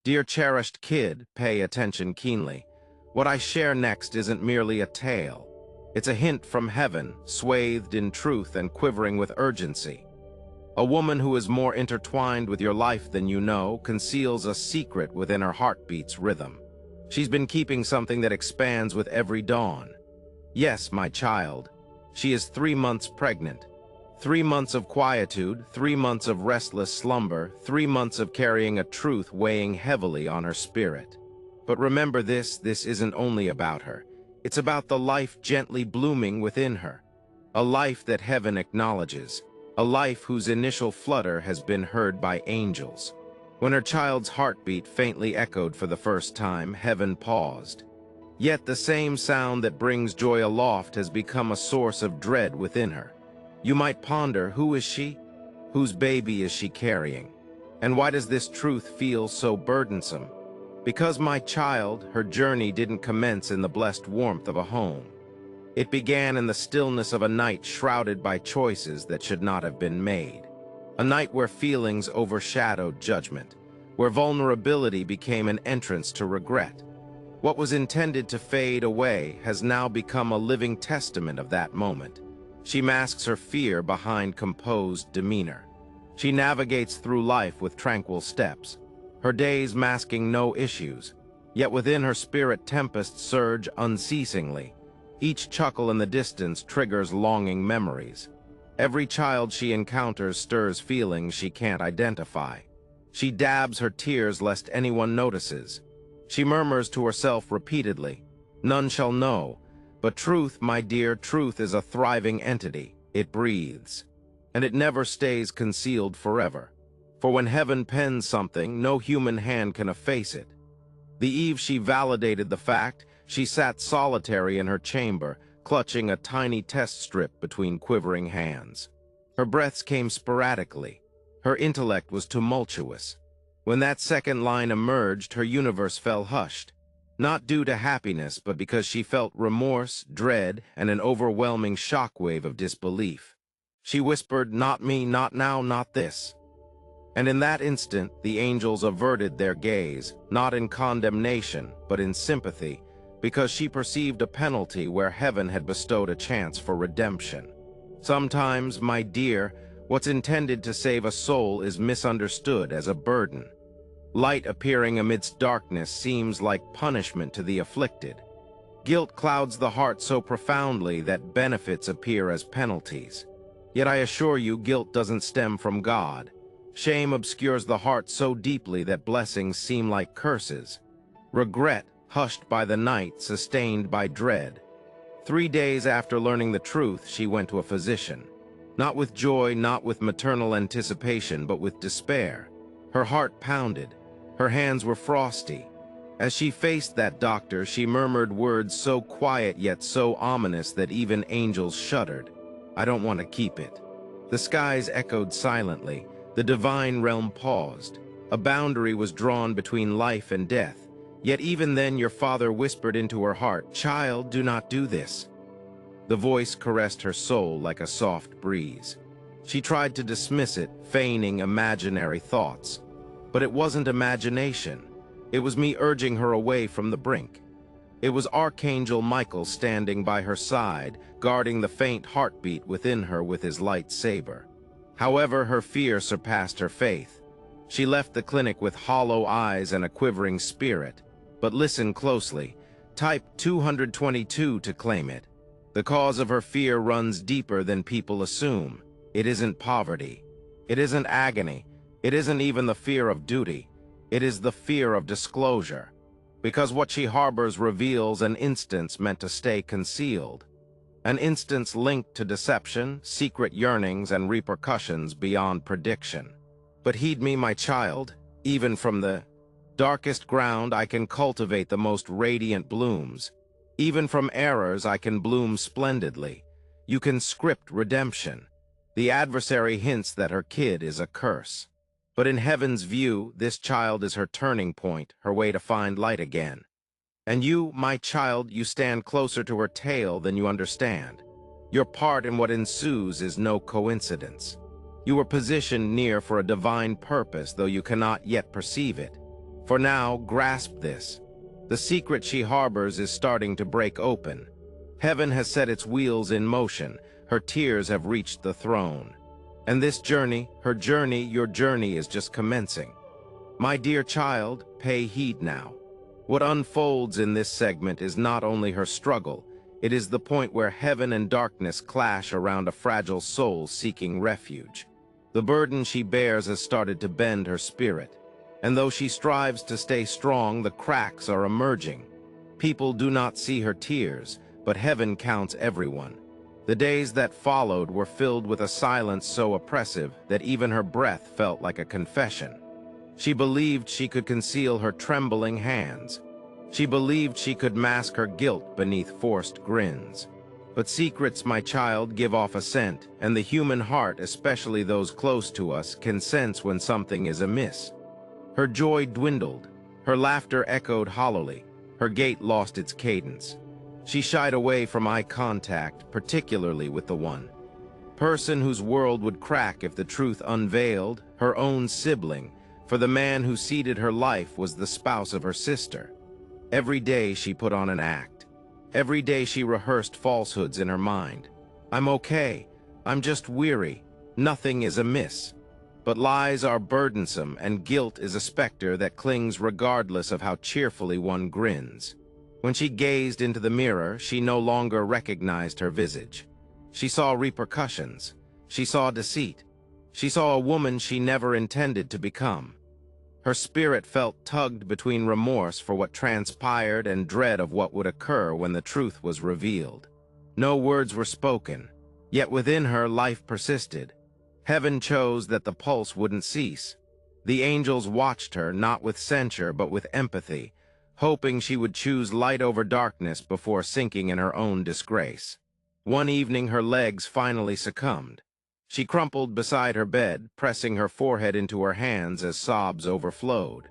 Dear cherished kid, pay attention keenly. What I share next isn't merely a tale. It's a hint from heaven, swathed in truth and quivering with urgency. A woman who is more intertwined with your life than you know conceals a secret within her heartbeat's rhythm. She's been keeping something that expands with every dawn. Yes, my child. She is 3 months pregnant. 3 months of quietude, 3 months of restless slumber, 3 months of carrying a truth weighing heavily on her spirit. But remember this isn't only about her. It's about the life gently blooming within her. A life that heaven acknowledges. A life whose initial flutter has been heard by angels. When her child's heartbeat faintly echoed for the first time, heaven paused. Yet the same sound that brings joy aloft has become a source of dread within her. You might ponder, who is she? Whose baby is she carrying? And why does this truth feel so burdensome? Because, my child, her journey didn't commence in the blessed warmth of a home. It began in the stillness of a night shrouded by choices that should not have been made. A night where feelings overshadowed judgment, where vulnerability became an entrance to regret. What was intended to fade away has now become a living testament of that moment. She masks her fear behind composed demeanor. She navigates through life with tranquil steps, her days masking no issues, yet within her spirit tempests surge unceasingly. Each chuckle in the distance triggers longing memories. Every child she encounters stirs feelings she can't identify. She dabs her tears lest anyone notices. She murmurs to herself repeatedly, "None shall know." But truth, my dear, truth is a thriving entity. It breathes. And it never stays concealed forever. For when heaven pens something, no human hand can efface it. The eve she validated the fact, she sat solitary in her chamber, clutching a tiny test strip between quivering hands. Her breaths came sporadically. Her intellect was tumultuous. When that second line emerged, her universe fell hushed. Not due to happiness, but because she felt remorse, dread, and an overwhelming shockwave of disbelief. She whispered, "Not me, not now, not this." And in that instant, the angels averted their gaze, not in condemnation, but in sympathy, because she perceived a penalty where heaven had bestowed a chance for redemption. Sometimes, my dear, what's intended to save a soul is misunderstood as a burden. Light appearing amidst darkness seems like punishment to the afflicted. Guilt clouds the heart so profoundly that benefits appear as penalties. Yet I assure you, guilt doesn't stem from God. Shame obscures the heart so deeply that blessings seem like curses. Regret, hushed by the night, sustained by dread. 3 days after learning the truth, she went to a physician. Not with joy, not with maternal anticipation, but with despair. Her heart pounded. Her hands were frosty. As she faced that doctor, she murmured words so quiet yet so ominous that even angels shuddered. "I don't want to keep it." The skies echoed silently. The divine realm paused. A boundary was drawn between life and death. Yet even then your father whispered into her heart, "Child, do not do this." The voice caressed her soul like a soft breeze. She tried to dismiss it, feigning imaginary thoughts. But it wasn't imagination. It was me urging her away from the brink. It was Archangel Michael standing by her side, guarding the faint heartbeat within her with his light saber. However, her fear surpassed her faith. She left the clinic with hollow eyes and a quivering spirit. But listen closely. Type 222 to claim it. The cause of her fear runs deeper than people assume. It isn't poverty. It isn't agony. It isn't even the fear of duty. It is the fear of disclosure. Because what she harbors reveals an instance meant to stay concealed. An instance linked to deception, secret yearnings, and repercussions beyond prediction. But heed me, my child, even from the darkest ground I can cultivate the most radiant blooms. Even from errors I can bloom splendidly. You can script redemption. The adversary hints that her kid is a curse. But in heaven's view, this child is her turning point, her way to find light again. And you, my child, you stand closer to her tale than you understand. Your part in what ensues is no coincidence. You were positioned near for a divine purpose, though you cannot yet perceive it. For now, grasp this. The secret she harbors is starting to break open. Heaven has set its wheels in motion. Her tears have reached the throne. And this journey, her journey, your journey is just commencing. My dear child, pay heed now. What unfolds in this segment is not only her struggle, it is the point where heaven and darkness clash around a fragile soul seeking refuge. The burden she bears has started to bend her spirit. And though she strives to stay strong, the cracks are emerging. People do not see her tears, but heaven counts everyone. The days that followed were filled with a silence so oppressive that even her breath felt like a confession. She believed she could conceal her trembling hands. She believed she could mask her guilt beneath forced grins. But secrets, my child, give off a scent, and the human heart, especially those close to us, can sense when something is amiss. Her joy dwindled, her laughter echoed hollowly, her gait lost its cadence. She shied away from eye contact, particularly with the one person whose world would crack if the truth unveiled, her own sibling, for the man who seeded her life was the spouse of her sister. Every day she put on an act. Every day she rehearsed falsehoods in her mind. I'm okay. I'm just weary. Nothing is amiss. But lies are burdensome, and guilt is a specter that clings regardless of how cheerfully one grins. When she gazed into the mirror, she no longer recognized her visage. She saw repercussions. She saw deceit. She saw a woman she never intended to become. Her spirit felt tugged between remorse for what transpired and dread of what would occur when the truth was revealed. No words were spoken, yet within her life persisted. Heaven chose that the pulse wouldn't cease. The angels watched her, not with censure but with empathy, hoping she would choose light over darkness before sinking in her own disgrace. One evening her legs finally succumbed. She crumpled beside her bed, pressing her forehead into her hands as sobs overflowed.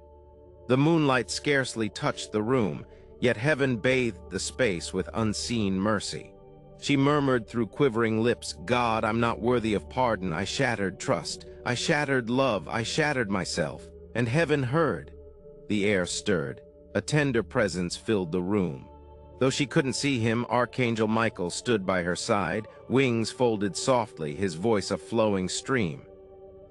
The moonlight scarcely touched the room, yet heaven bathed the space with unseen mercy. She murmured through quivering lips, God, I'm not worthy of pardon. I shattered trust. I shattered love. I shattered myself. And heaven heard. The air stirred. A tender presence filled the room. Though she couldn't see him, Archangel Michael stood by her side, wings folded softly, his voice a flowing stream.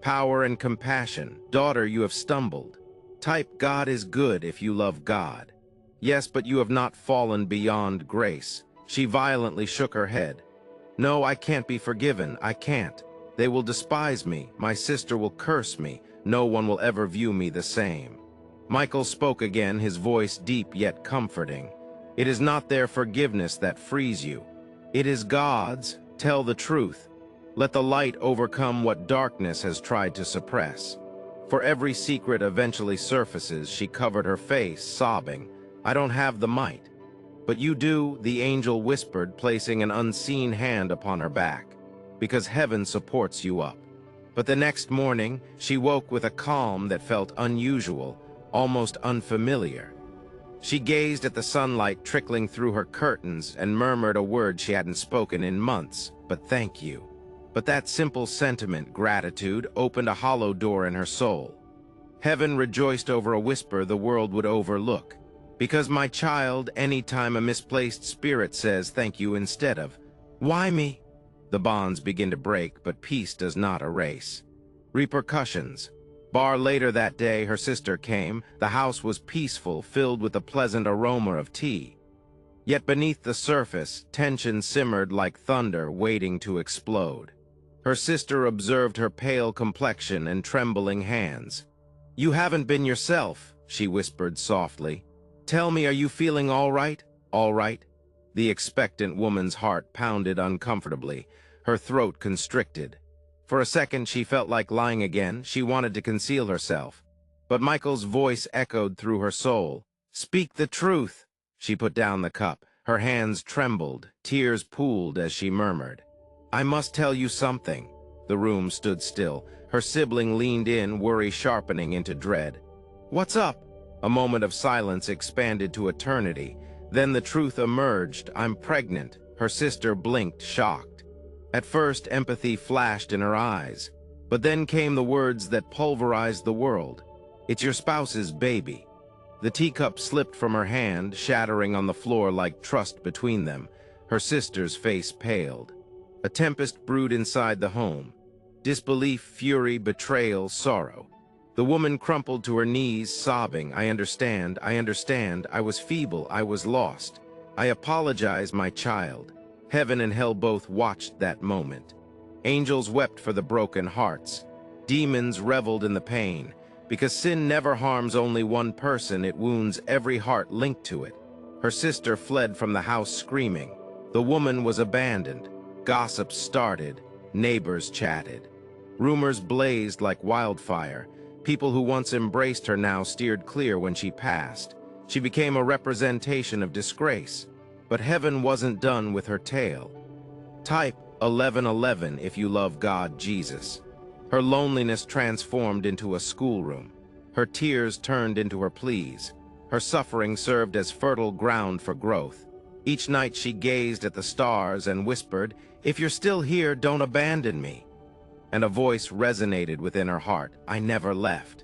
Power and compassion. Daughter, you have stumbled. Type God is good if you love God. Yes, but you have not fallen beyond grace. She violently shook her head. No, I can't be forgiven. I can't. They will despise me. My sister will curse me. No one will ever view me the same. Michael spoke again, his voice deep yet comforting. It is not their forgiveness that frees you. It is God's. Tell the truth. Let the light overcome what darkness has tried to suppress. For every secret eventually surfaces, she covered her face, sobbing. I don't have the might. But you do, the angel whispered, placing an unseen hand upon her back, because heaven supports you up. But the next morning, she woke with a calm that felt unusual, almost unfamiliar. She gazed at the sunlight trickling through her curtains and murmured a word she hadn't spoken in months, but thank you. But that simple sentiment, gratitude, opened a hollow door in her soul. Heaven rejoiced over a whisper the world would overlook. Because, my child, any time a misplaced spirit says thank you instead of, why me? The bonds begin to break, but peace does not erase. Repercussions. Bar later that day, her sister came. The house was peaceful, filled with the pleasant aroma of tea. Yet beneath the surface, tension simmered like thunder waiting to explode. Her sister observed her pale complexion and trembling hands. You haven't been yourself, she whispered softly. Tell me, are you feeling all right? All right? The expectant woman's heart pounded uncomfortably, her throat constricted. For a second, she felt like lying again. She wanted to conceal herself. But Michael's voice echoed through her soul. Speak the truth. She put down the cup. Her hands trembled. Tears pooled as she murmured. I must tell you something. The room stood still. Her sibling leaned in, worry sharpening into dread. What's up? A moment of silence expanded to eternity. Then the truth emerged. I'm pregnant. Her sister blinked, shocked. At first, empathy flashed in her eyes. But then came the words that pulverized the world. It's your spouse's baby. The teacup slipped from her hand, shattering on the floor like trust between them. Her sister's face paled. A tempest brewed inside the home. Disbelief, fury, betrayal, sorrow. The woman crumpled to her knees, sobbing, I understand, I was feeble, I was lost. I apologize, my child." Heaven and hell both watched that moment. Angels wept for the broken hearts. Demons reveled in the pain. Because sin never harms only one person, it wounds every heart linked to it. Her sister fled from the house screaming. The woman was abandoned. Gossip started. Neighbors chatted. Rumors blazed like wildfire. People who once embraced her now steered clear when she passed. She became a representation of disgrace. But heaven wasn't done with her tale. Type 1111 if you love God, Jesus. Her loneliness transformed into a schoolroom. Her tears turned into her pleas. Her suffering served as fertile ground for growth. Each night she gazed at the stars and whispered, "If you're still here, don't abandon me." And a voice resonated within her heart, "I never left.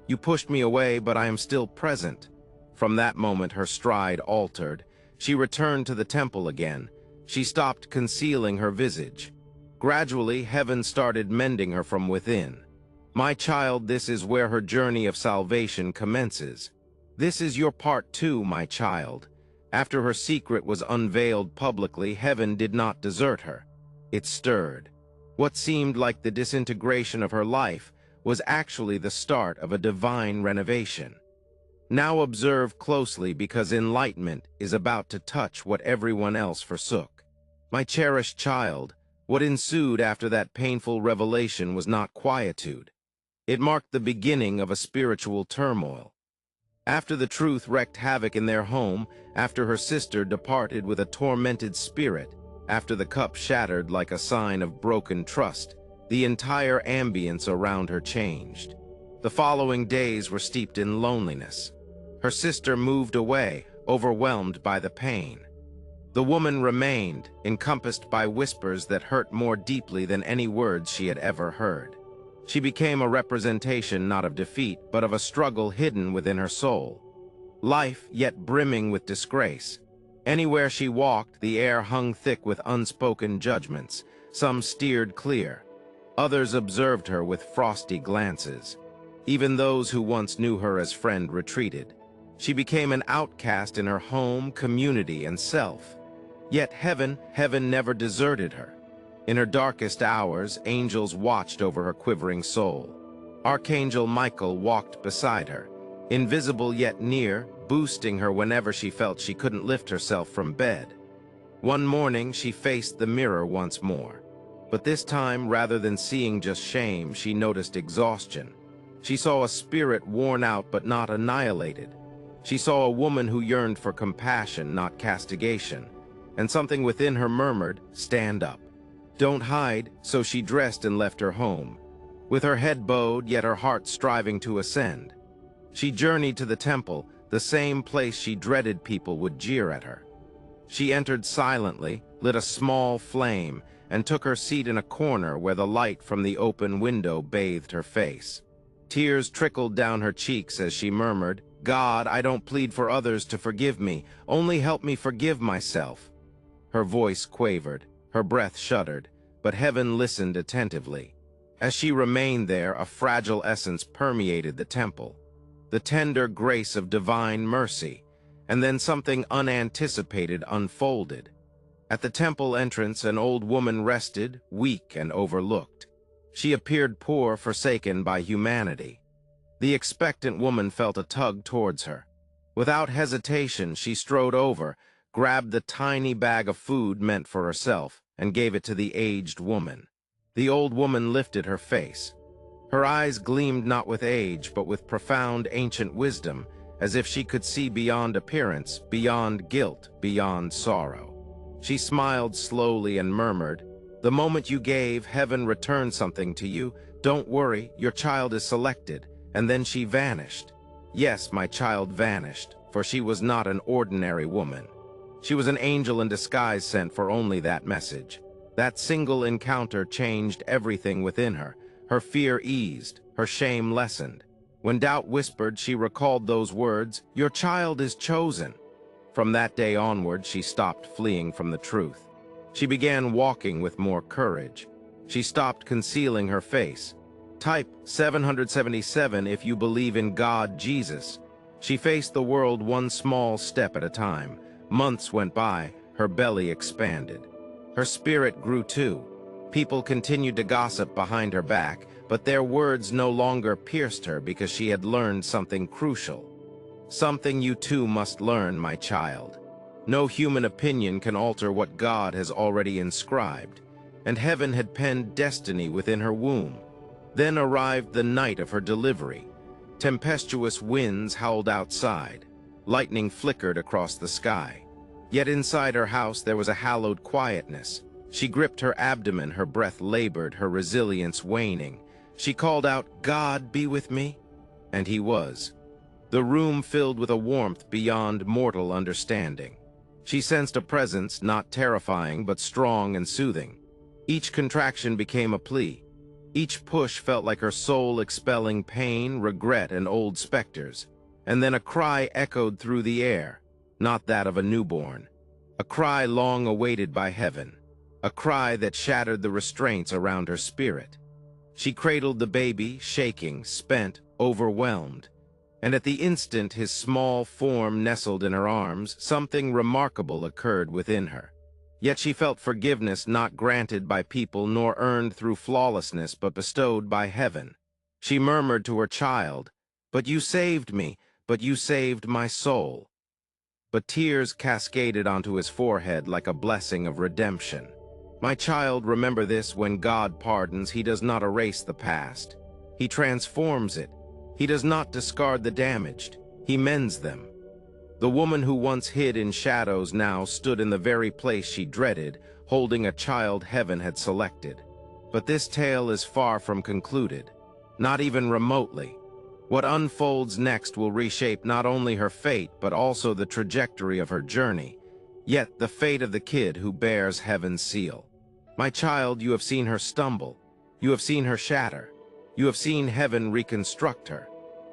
You pushed me away, but I am still present." From that moment her stride altered. She returned to the temple again. She stopped concealing her visage. Gradually, heaven started mending her from within. My child, this is where her journey of salvation commences. This is your part too, my child. After her secret was unveiled publicly, heaven did not desert her. It stirred. What seemed like the disintegration of her life was actually the start of a divine renovation. Now observe closely, because enlightenment is about to touch what everyone else forsook. My cherished child, what ensued after that painful revelation was not quietude. It marked the beginning of a spiritual turmoil. After the truth wreaked havoc in their home, after her sister departed with a tormented spirit, after the cup shattered like a sign of broken trust, the entire ambience around her changed. The following days were steeped in loneliness. Her sister moved away, overwhelmed by the pain. The woman remained, encompassed by whispers that hurt more deeply than any words she had ever heard. She became a representation not of defeat, but of a struggle hidden within her soul. Life, yet brimming with disgrace. Anywhere she walked, the air hung thick with unspoken judgments. Some steered clear. Others observed her with frosty glances. Even those who once knew her as friend retreated. She became an outcast in her home, community, and self. Yet heaven never deserted her. In her darkest hours, angels watched over her quivering soul. Archangel Michael walked beside her, invisible yet near, boosting her whenever she felt she couldn't lift herself from bed. One morning, she faced the mirror once more. But this time, rather than seeing just shame, she noticed exhaustion. She saw a spirit worn out but not annihilated. She saw a woman who yearned for compassion, not castigation. And something within her murmured, "Stand up. Don't hide," so she dressed and left her home. With her head bowed, yet her heart striving to ascend. She journeyed to the temple, the same place she dreaded people would jeer at her. She entered silently, lit a small flame, and took her seat in a corner where the light from the open window bathed her face. Tears trickled down her cheeks as she murmured, "God, I don't plead for others to forgive me, only help me forgive myself." Her voice quavered, her breath shuddered, but heaven listened attentively. As she remained there, a fragile essence permeated the temple, the tender grace of divine mercy, and then something unanticipated unfolded. At the temple entrance, an old woman rested, weak and overlooked. She appeared poor, forsaken by humanity. The expectant woman felt a tug towards her. Without hesitation, she strode over, grabbed the tiny bag of food meant for herself, and gave it to the aged woman. The old woman lifted her face. Her eyes gleamed not with age, but with profound ancient wisdom, as if she could see beyond appearance, beyond guilt, beyond sorrow. She smiled slowly and murmured, "The moment you gave, heaven returned something to you. Don't worry, your child is selected." And then she vanished. Yes, my child vanished, for she was not an ordinary woman. She was an angel in disguise sent for only that message. That single encounter changed everything within her. Her fear eased, her shame lessened. When doubt whispered, she recalled those words, "Your child is chosen." From that day onward, she stopped fleeing from the truth. She began walking with more courage. She stopped concealing her face. Type 777 if you believe in God, Jesus. She faced the world one small step at a time. Months went by, her belly expanded. Her spirit grew too. People continued to gossip behind her back, but their words no longer pierced her because she had learned something crucial. Something you too must learn, my child. No human opinion can alter what God has already inscribed, and heaven had penned destiny within her womb. Then arrived the night of her delivery. Tempestuous winds howled outside. Lightning flickered across the sky. Yet inside her house there was a hallowed quietness. She gripped her abdomen, her breath labored, her resilience waning. She called out, "God, be with me." And he was. The room filled with a warmth beyond mortal understanding. She sensed a presence not terrifying but strong and soothing. Each contraction became a plea. Each push felt like her soul expelling pain, regret, and old specters. And then a cry echoed through the air, not that of a newborn. A cry long awaited by heaven. A cry that shattered the restraints around her spirit. She cradled the baby, shaking, spent, overwhelmed. And at the instant his small form nestled in her arms, something remarkable occurred within her. Yet she felt forgiveness not granted by people nor earned through flawlessness but bestowed by heaven. She murmured to her child, "But you saved me, but you saved my soul." But tears cascaded onto his forehead like a blessing of redemption. My child, remember this: when God pardons, he does not erase the past. He transforms it. He does not discard the damaged. He mends them. The woman who once hid in shadows now stood in the very place she dreaded, holding a child heaven had selected. But this tale is far from concluded, not even remotely. What unfolds next will reshape not only her fate, but also the trajectory of her journey, yet the fate of the kid who bears heaven's seal. My child, you have seen her stumble. You have seen her shatter. You have seen heaven reconstruct her.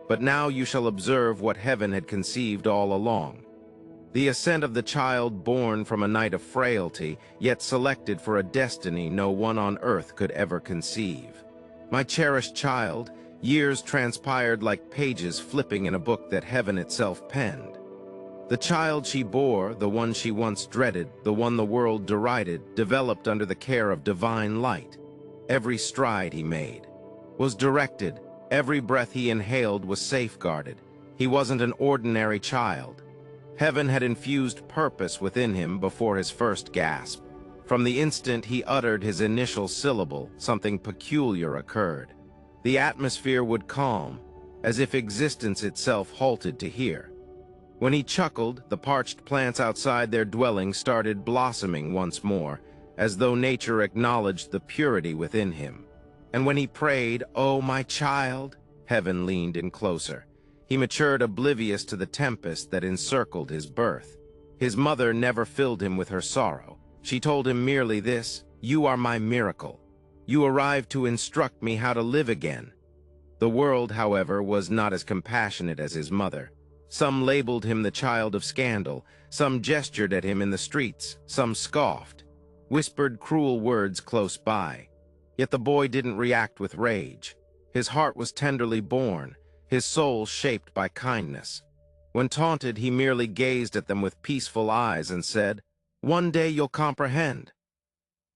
But now you shall observe what heaven had conceived all along. The ascent of the child born from a night of frailty, yet selected for a destiny no one on earth could ever conceive. My cherished child, years transpired like pages flipping in a book that heaven itself penned. The child she bore, the one she once dreaded, the one the world derided, developed under the care of divine light. Every stride he made was directed. Every breath he inhaled was safeguarded. He wasn't an ordinary child. Heaven had infused purpose within him before his first gasp. From the instant he uttered his initial syllable, something peculiar occurred. The atmosphere would calm, as if existence itself halted to hear. When he chuckled, the parched plants outside their dwelling started blossoming once more, as though nature acknowledged the purity within him. And when he prayed, "Oh, my child," heaven leaned in closer. He matured oblivious to the tempest that encircled his birth. His mother never filled him with her sorrow. She told him merely this: "You are my miracle. You arrived to instruct me how to live again." The world, however, was not as compassionate as his mother. Some labeled him the child of scandal. Some gestured at him in the streets. Some scoffed, whispered cruel words close by. Yet the boy didn't react with rage. His heart was tenderly born, his soul shaped by kindness. When taunted, he merely gazed at them with peaceful eyes and said, "One day you'll comprehend."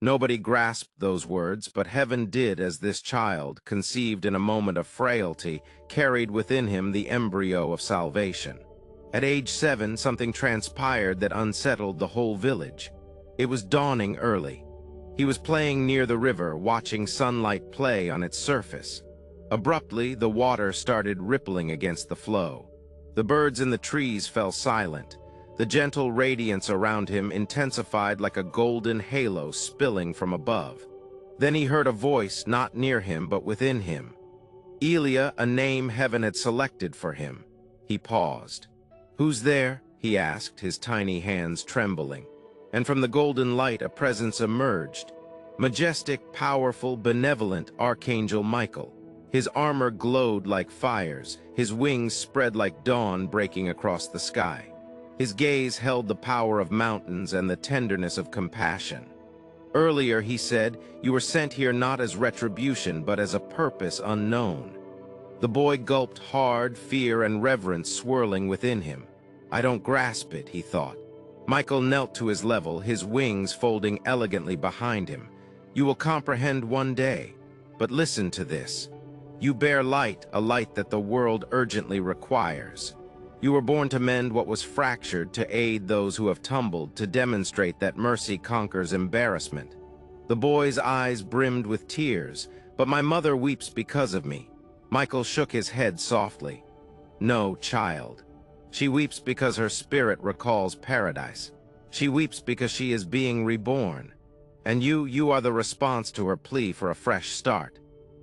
Nobody grasped those words, but heaven did, as this child, conceived in a moment of frailty, carried within him the embryo of salvation. At age 7, something transpired that unsettled the whole village. It was dawning early. He was playing near the river, watching sunlight play on its surface. Abruptly, the water started rippling against the flow. The birds in the trees fell silent. The gentle radiance around him intensified like a golden halo spilling from above. Then he heard a voice not near him but within him. Elia, a name heaven had selected for him. He paused. "Who's there?" he asked, his tiny hands trembling. And from the golden light a presence emerged. Majestic, powerful, benevolent Archangel Michael. His armor glowed like fires, his wings spread like dawn breaking across the sky. His gaze held the power of mountains and the tenderness of compassion. Earlier, he said, you were sent here not as retribution, but as a purpose unknown. The boy gulped hard, fear and reverence swirling within him. I don't grasp it, he thought. Michael knelt to his level, his wings folding elegantly behind him. You will comprehend one day, but listen to this. You bear light, a light that the world urgently requires. You were born to mend what was fractured, to aid those who have tumbled, to demonstrate that mercy conquers embarrassment. The boy's eyes brimmed with tears. But my mother weeps because of me. Michael shook his head softly. No, child. She weeps because her spirit recalls paradise. She weeps because she is being reborn. And you are the response to her plea for a fresh start.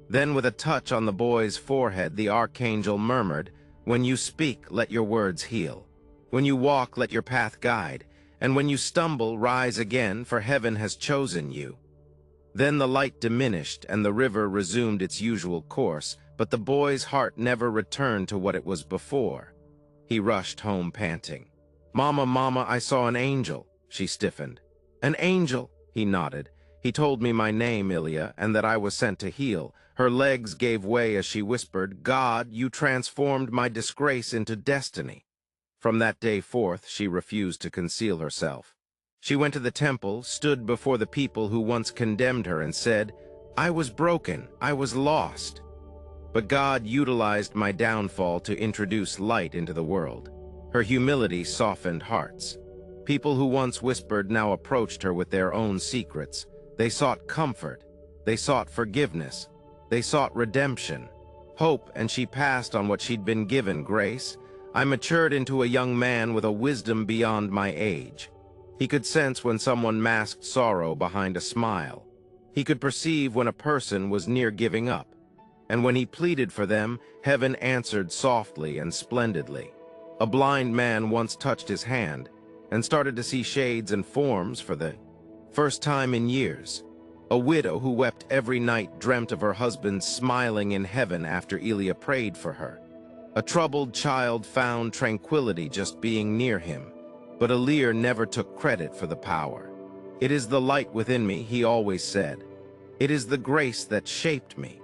Then with a touch on the boy's forehead, the archangel murmured, when you speak, let your words heal. When you walk, let your path guide. And when you stumble, rise again, for heaven has chosen you. Then the light diminished and the river resumed its usual course, but the boy's heart never returned to what it was before. He rushed home panting. Mama, Mama, I saw an angel. She stiffened. An angel, he nodded. He told me my name, Ilya, and that I was sent to heal. Her legs gave way as she whispered, God, you transformed my disgrace into destiny. From that day forth, she refused to conceal herself. She went to the temple, stood before the people who once condemned her, and said, I was broken, I was lost. But God utilized my downfall to introduce light into the world. Her humility softened hearts. People who once whispered now approached her with their own secrets. They sought comfort. They sought forgiveness. They sought redemption, hope, and she passed on what she'd been given, grace. I matured into a young man with a wisdom beyond my age. He could sense when someone masked sorrow behind a smile. He could perceive when a person was near giving up. And when he pleaded for them, heaven answered softly and splendidly. A blind man once touched his hand and started to see shades and forms for the first time in years. A widow who wept every night dreamt of her husband smiling in heaven after Ilya prayed for her. A troubled child found tranquility just being near him, but Ilya never took credit for the power. It is the light within me, he always said. It is the grace that shaped me.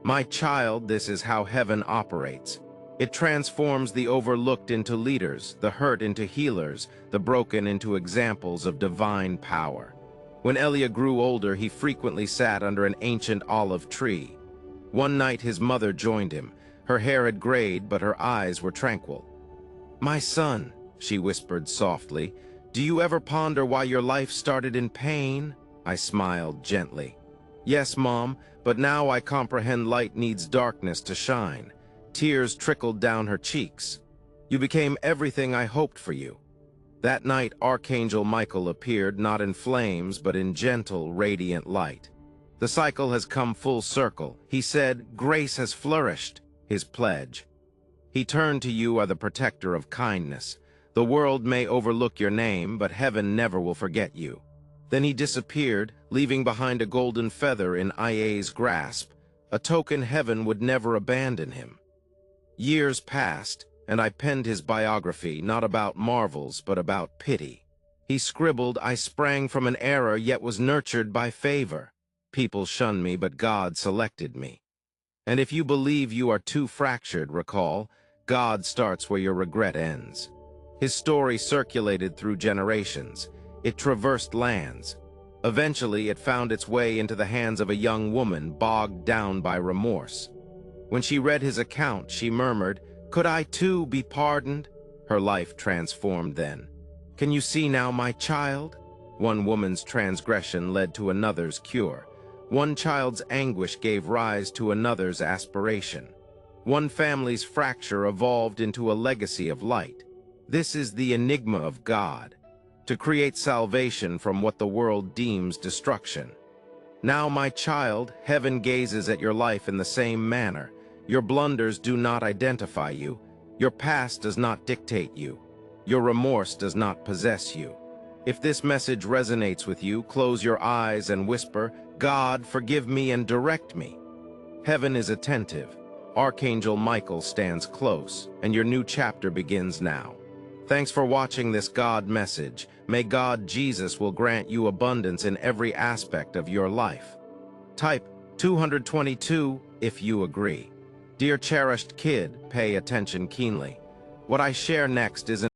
My child, this is how heaven operates. It transforms the overlooked into leaders, the hurt into healers, the broken into examples of divine power. When Ilya grew older, he frequently sat under an ancient olive tree. One night his mother joined him. Her hair had grayed, but her eyes were tranquil. My son, she whispered softly, do you ever ponder why your life started in pain? I smiled gently. Yes, Mom, but now I comprehend light needs darkness to shine. Tears trickled down her cheeks. You became everything I hoped for you. That night, Archangel Michael appeared not in flames, but in gentle, radiant light. The cycle has come full circle. He said, grace has flourished, his pledge. He turned to you are the protector of kindness. The world may overlook your name, but heaven never will forget you. Then he disappeared, leaving behind a golden feather in Ia's grasp, a token heaven would never abandon him. Years passed, and I penned his biography, not about marvels, but about pity. He scribbled, I sprang from an error, yet was nurtured by favor. People shunned me, but God selected me. And if you believe you are too fractured, recall, God starts where your regret ends. His story circulated through generations. It traversed lands. Eventually, it found its way into the hands of a young woman bogged down by remorse. When she read his account, she murmured, could I too be pardoned? Her life transformed then. Can you see now, my child? One woman's transgression led to another's cure. One child's anguish gave rise to another's aspiration. One family's fracture evolved into a legacy of light. This is the enigma of God, to create salvation from what the world deems destruction. Now, my child, heaven gazes at your life in the same manner. Your blunders do not identify you. Your past does not dictate you. Your remorse does not possess you. If this message resonates with you, close your eyes and whisper, God, forgive me and direct me. Heaven is attentive. Archangel Michael stands close, and your new chapter begins now. Thanks for watching this God message. May God Jesus will grant you abundance in every aspect of your life. Type 222 if you agree. Dear cherished kid, pay attention keenly. What I share next isn't